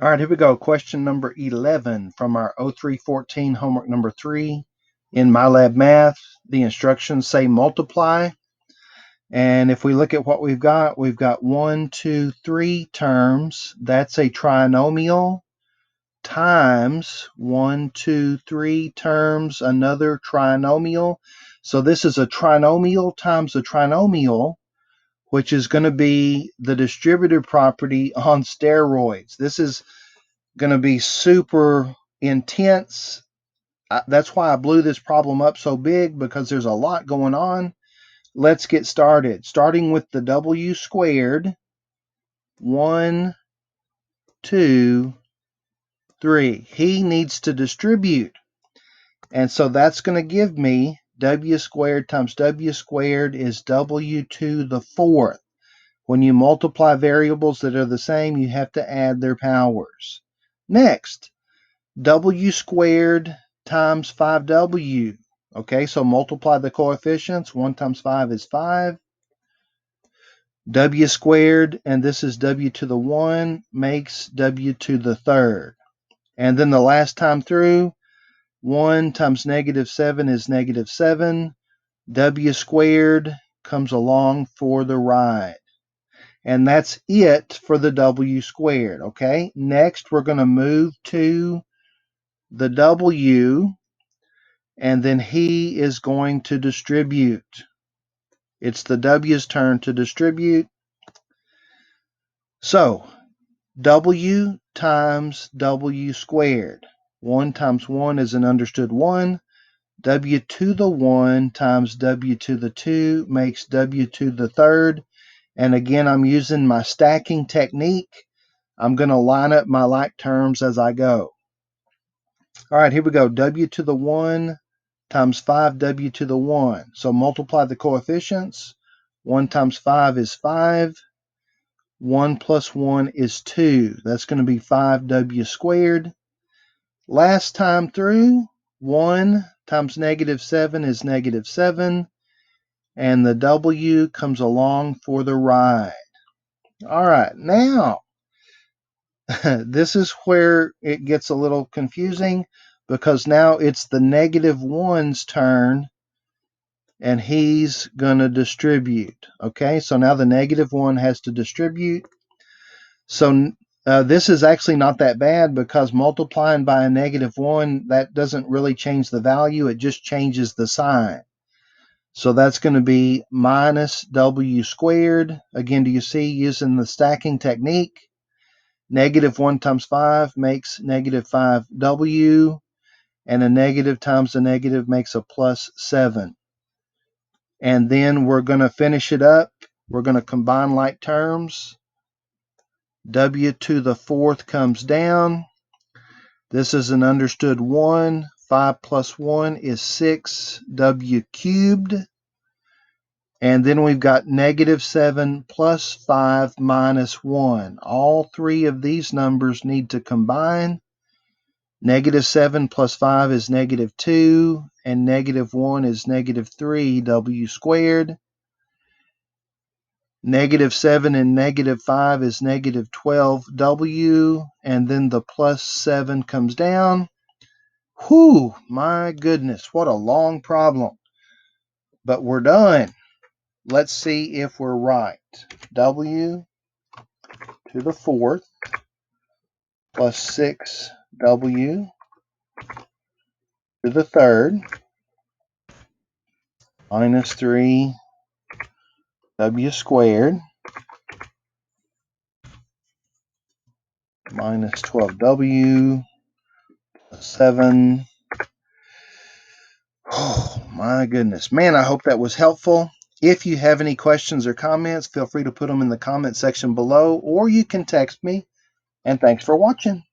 All right, here we go. Question number 11 from our 0314 homework number 3 in MyLab Math. The instructions say multiply. And if we look at what we've got 1, 2, 3 terms. That's a trinomial times 1, 2, 3 terms, another trinomial. So this is a trinomial times a trinomial, which is going to be the distributive property on steroids. This is going to be super intense. That's why I blew this problem up so big, because there's a lot going on. Let's get started. Starting with the w squared. 1, 2, 3. He needs to distribute. And so that's going to give me w squared times w squared is w to the 4th. When you multiply variables that are the same, you have to add their powers. Next, w squared times 5w. Okay, so multiply the coefficients. 1 times 5 is 5. W squared, and this is w to the 1, makes w to the 3rd. And then the last time through, 1 times -7 is -7. W squared comes along for the ride. And that's it for the w squared, okay? Next, we're going to move to the w, and then he is going to distribute. It's the w's turn to distribute. So, w times w squared. 1 times 1 is an understood 1. W to the 1 times w to the 2 makes w to the 3rd. And again, I'm using my stacking technique. I'm going to line up my like terms as I go. All right, here we go. W to the 1 times 5w to the 1. So multiply the coefficients. 1 times 5 is 5. 1 plus 1 is 2. That's going to be 5w squared. Last time through, 1 times -7 is -7. And the w comes along for the ride. All right, now, this is where it gets a little confusing, because now it's the -1's turn, and he's going to distribute. Okay, so now the -1 has to distribute. So this is actually not that bad, because multiplying by a -1, that doesn't really change the value. It just changes the sign. So that's going to be minus w squared. Again, do you see, using the stacking technique? -1 times 5 makes -5w, and a negative times a negative makes a +7. And then we're going to finish it up. We're going to combine like terms. W to the 4th comes down. This is an understood 1. 5 plus 1 is 6. W cubed. And then we've got -7 plus 5 minus 1. All three of these numbers need to combine. -7 plus 5 is -2, and -1 is -3 w squared. -7 and -5 is -12 w, and then the +7 comes down. Whew, my goodness, what a long problem. But we're done. Let's see if we're right. W to the 4th plus 6w to the 3rd minus 3w squared minus 12w plus 7. Oh, my goodness. Man, I hope that was helpful. If you have any questions or comments, feel free to put them in the comment section below, or you can text me. And thanks for watching.